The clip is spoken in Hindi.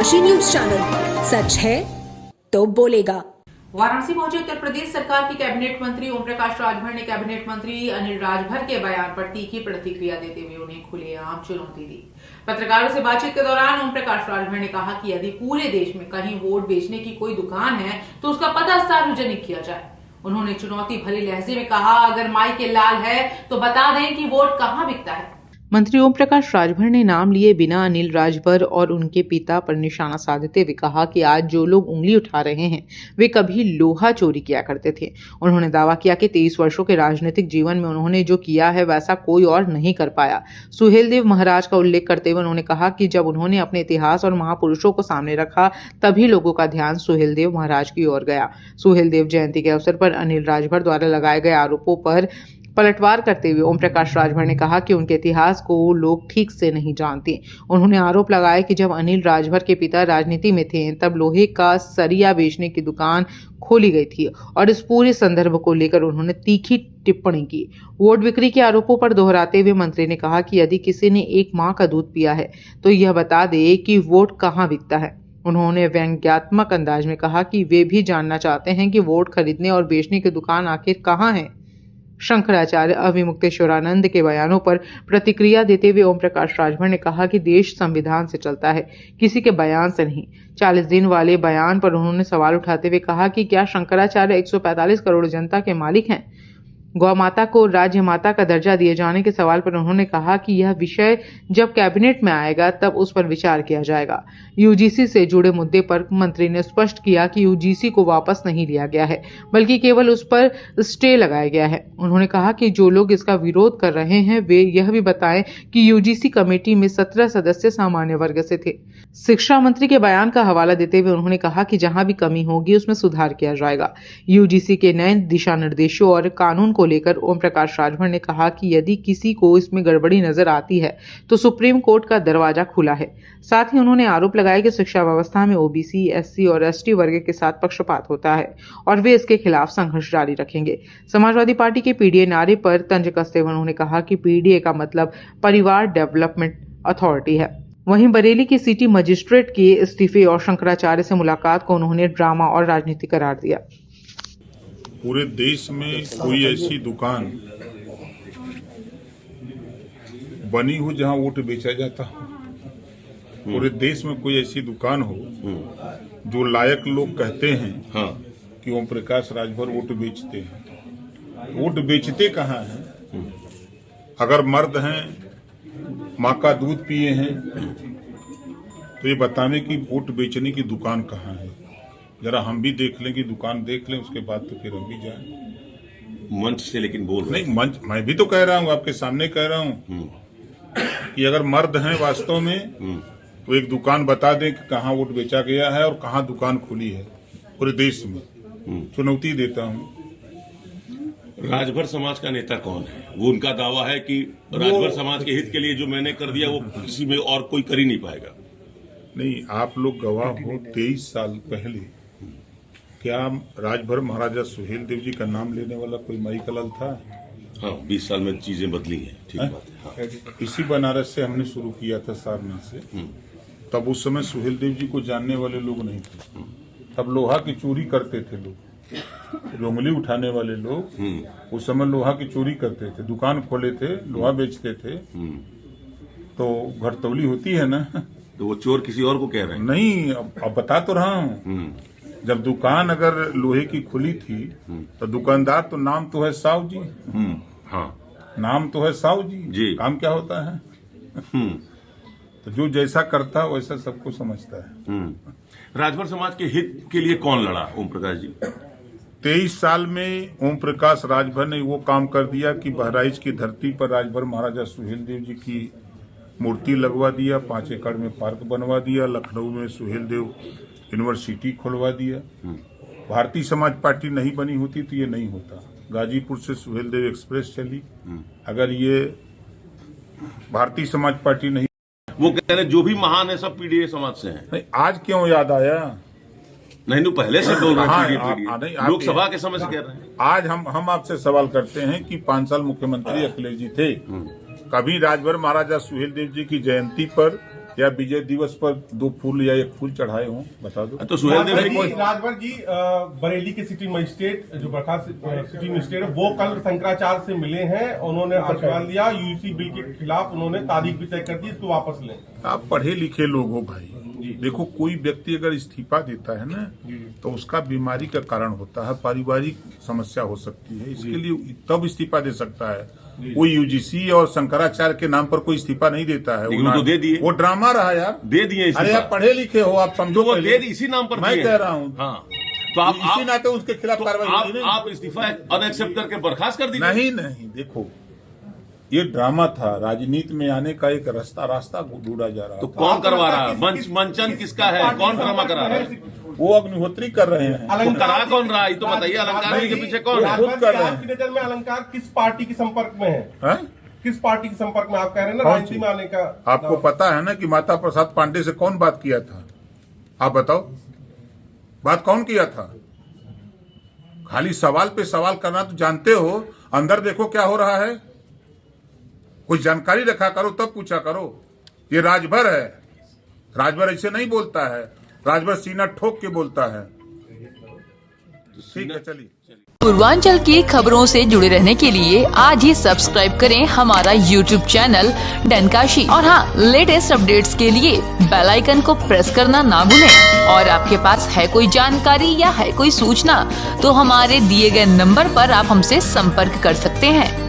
काशी न्यूज चैनल, सच है तो बोलेगा। वाराणसी पहुंचे उत्तर प्रदेश सरकार के कैबिनेट मंत्री ओम प्रकाश राजभर ने कैबिनेट मंत्री अनिल राजभर के बयान पर तीखी प्रतिक्रिया देते हुए उन्हें खुलेआम चुनौती दी। पत्रकारों से बातचीत के दौरान ओम प्रकाश राजभर ने कहा कि यदि पूरे देश में कहीं वोट बेचने की कोई दुकान है तो उसका पता सार्वजनिक किया जाए। उन्होंने चुनौती भरे लहजे में कहा, अगर माई के लाल है तो बता दें कि वोट कहां बिकता है। मंत्री ओम प्रकाश राजभर ने नाम लिए बिना अनिल राजभर और उनके पिता पर निशाना साधते हुए कहा कि आज जो लोग उंगली उठा रहे हैं वे कभी लोहा चोरी किया करते थे। उन्होंने दावा किया कि 23 वर्षों के राजनीतिक जीवन में उन्होंने जो किया है वैसा कोई और नहीं कर पाया। सुहेलदेव महाराज का उल्लेख करते हुए उन्होंने कहा कि जब उन्होंने अपने इतिहास और महापुरुषों को सामने रखा तभी लोगों का ध्यान सुहेलदेव महाराज की ओर गया। सुहेलदेव जयंती के अवसर पर अनिल राजभर द्वारा लगाए गए आरोपों पर पलटवार करते हुए ओम प्रकाश राजभर ने कहा कि उनके इतिहास को लोग ठीक से नहीं जानते। उन्होंने आरोप लगाया कि जब अनिल राजभर के पिता राजनीति में थे तब लोहे का सरिया बेचने की दुकान खोली गई थी और इस पूरे संदर्भ को लेकर उन्होंने तीखी टिप्पणी की। वोट बिक्री के आरोपों पर दोहराते हुए मंत्री ने कहा कि यदि किसी ने एक मां का दूध पिया है तो यह बता दे कि वोट कहां बिकता है। उन्होंने व्यंग्यात्मक अंदाज में कहा कि वे भी जानना चाहते हैं कि वोट खरीदने और बेचने की दुकान आखिर कहां है। शंकराचार्य अविमुक्तेश्वरानंद के बयानों पर प्रतिक्रिया देते हुए ओम प्रकाश राजभर ने कहा कि देश संविधान से चलता है, किसी के बयान से नहीं। 40 दिन वाले बयान पर उन्होंने सवाल उठाते हुए कहा कि क्या शंकराचार्य 145 करोड़ जनता के मालिक हैं। गौ माता को राज्य माता का दर्जा दिए जाने के सवाल पर उन्होंने कहा कि यह विषय जब कैबिनेट में आएगा तब उस पर विचार किया जाएगा। यूजीसी से जुड़े मुद्दे पर मंत्री ने स्पष्ट किया कि यूजीसी को वापस नहीं लिया गया है बल्कि केवल उस पर स्टे लगाया गया है। उन्होंने कहा कि जो लोग इसका विरोध कर रहे हैं वे यह भी बताएं कि यूजीसी कमेटी में 17 सदस्य सामान्य वर्ग से थे। शिक्षा मंत्री के बयान का हवाला देते हुए उन्होंने कहा कि जहां भी कमी होगी उसमें सुधार किया जाएगा। यूजीसी के नए दिशा निर्देशों और कानून को लेकर ओम प्रकाश राजभर ने कहा कि यदि किसी को इसमें गड़बड़ी नजर आती है तो सुप्रीम कोर्ट का दरवाजा खुला है। साथ ही उन्होंने आरोप लगाया कि शिक्षा व्यवस्था में ओबीसी, एससी और एसटी वर्ग के साथ पक्षपात होता है और वे इसके खिलाफ संघर्ष जारी रखेंगे। समाजवादी पार्टी के पीडीए नारे पर तंज कसते हुए उन्होंने कहा कि पीडीए का मतलब परिवार डेवलपमेंट अथॉरिटी है। वहीं बरेली की सिटी मजिस्ट्रेट के इस्तीफे और शंकराचार्य से मुलाकात को उन्होंने ड्रामा और राजनीति करार दिया। पूरे देश में कोई ऐसी दुकान बनी हो जहां वोट बेचा जाता हो, पूरे देश में कोई ऐसी दुकान हो जो लायक लोग कहते हैं कि ओम प्रकाश राजभर वोट बेचते हैं। वोट बेचते कहाँ हैं? अगर मर्द हैं, माँ का दूध पिए हैं तो ये बताने की वोट बेचने की दुकान कहाँ है। जरा हम भी देख लें कि दुकान देख लें, उसके बाद तो फिर हम भी जाएं। मंच से लेकिन बोल रहे नहीं, मंच मैं भी तो कह रहा हूँ, आपके सामने कह रहा हूँ कि अगर मर्द हैं वास्तव में तो एक दुकान बता दें कि कहाँ वोट बेचा गया है और कहाँ दुकान खुली है पूरे देश में। चुनौती देता हूँ। राजभर समाज का नेता कौन है? वो उनका दावा है कि राजभर समाज के हित के लिए जो मैंने कर दिया वो किसी में और कोई कर ही नहीं पाएगा। नहीं, आप लोग गवाह हो, 23 साल पहले क्या राजभर महाराजा सुहेलदेव जी का नाम लेने वाला कोई माई का लाल था? हाँ, 20 साल में चीजें बदली हैं। ठीक बात है। हाँ। इसी बनारस से हमने शुरू किया था, सारनाथ से। तब उस समय सुहेलदेव जी को जानने वाले लोग नहीं थे। तब लोहा की चोरी करते थे लोग, उंगली उठाने वाले लोग उस समय लोहा की चोरी करते थे, दुकान खोले थे, लोहा बेचते थे। तो घरतौली होती है ना, तो वो चोर किसी और को कह रहे हैं? नहीं, अब बता तो रहा हूँ। जब दुकान अगर लोहे की खुली थी तो दुकानदार तो नाम तो है साहू जी। हाँ, नाम तो है साहू जी। काम क्या होता है? तो जो जैसा करता है वैसा सबको समझता है। राजभर समाज के हित के लिए कौन लड़ा? ओम प्रकाश जी। 23 साल में ओम प्रकाश राजभर ने वो काम कर दिया कि बहराइच की धरती पर राजभर महाराजा सुहेलदेव जी की मूर्ति लगवा दिया, 5 एकड़ में पार्क बनवा दिया, लखनऊ में सुहेलदेव यूनिवर्सिटी खुलवा दिया। भारतीय समाज पार्टी नहीं बनी होती तो ये नहीं होता। गाजीपुर से सुहेलदेव एक्सप्रेस चली। अगर ये भारतीय समाज पार्टी नहीं, वो कह रहे जो भी महान है सब पीडीए समाज से हैं। नहीं, आज क्यों याद आया? नहीं, तो पहले से बोल रहे हैं, लोकसभा के समय से कह रहे हैं। आज हम आपसे सवाल करते हैं कि 5 साल मुख्यमंत्री अखिलेश जी थे, कभी राजभर महाराजा सुहेलदेव जी की जयंती पर या विजय दिवस पर 2 फूल या 1 फूल चढ़ाए हों, बता दो। तो सुहेल देव राजभर जी बरेली के सिटी मजिस्ट्रेट जो बर्खास्त सिटी मजिस्ट्रेट है वो कल शंकराचार्य से मिले हैं, उन्होंने आश्वासन दिया यूसी बिल के खिलाफ उन्होंने तारीख भी तय कर दी, इसको वापस लें। आप पढ़े लिखे लोग हो भाई, देखो कोई व्यक्ति अगर इस्तीफा देता है ना तो उसका बीमारी का कारण होता है, पारिवारिक समस्या हो सकती है, इसके लिए तब इस्तीफा दे सकता है। कोई यूजीसी और शंकराचार्य के नाम पर कोई इस्तीफा नहीं देता है, वो तो दे दिए, वो ड्रामा रहा यार, दे दिए। अरे आप पढ़े लिखे हो, आप समझो, वो दे दी इसी नाम पर मैं कह रहा हूँ। हाँ, तो आप इसी नाते उसके खिलाफ कार्रवाई आप इस्तीफा अनएक्सेप्ट करके बर्खास्त कर दीजिए। नहीं, देखो ये ड्रामा था, राजनीति में आने का एक रास्ता ढूंढा जा रहा तो था। कौन करवा रहा है? मंचन किसका है? कौन ड्रामा करा रहा है? वो अग्निहोत्री कर रहे हैं। तो करा कौन रहा है तो बताइए, अलंकार जी के पीछे कौन है? खुद कर रहे हैं। आपकी नजर में अलंकार किस पार्टी के संपर्क में है? किस पार्टी के संपर्क में? आप कह रहे हैं ना राजनीति में आने का। आपको पता है ना कि माता प्रसाद पांडे से कौन बात किया था? आप बताओ, बात कौन किया था? खाली सवाल पे सवाल करना तो जानते हो, अंदर देखो क्या हो रहा है, कुछ जानकारी रखा करो तब पूछा करो। ये राजभर है, राजभर ऐसे नहीं बोलता है, राजभर सीना ठोक के बोलता है। ठीक है, चलिए। पूर्वांचल की खबरों से जुड़े रहने के लिए आज ही सब्सक्राइब करें हमारा YouTube चैनल डनकाशी, और हाँ, लेटेस्ट अपडेट्स के लिए बेल आइकन को प्रेस करना ना भूलें। और आपके पास है कोई जानकारी या है कोई सूचना तो हमारे दिए गए नंबर पर आप हमसे संपर्क कर सकते हैं।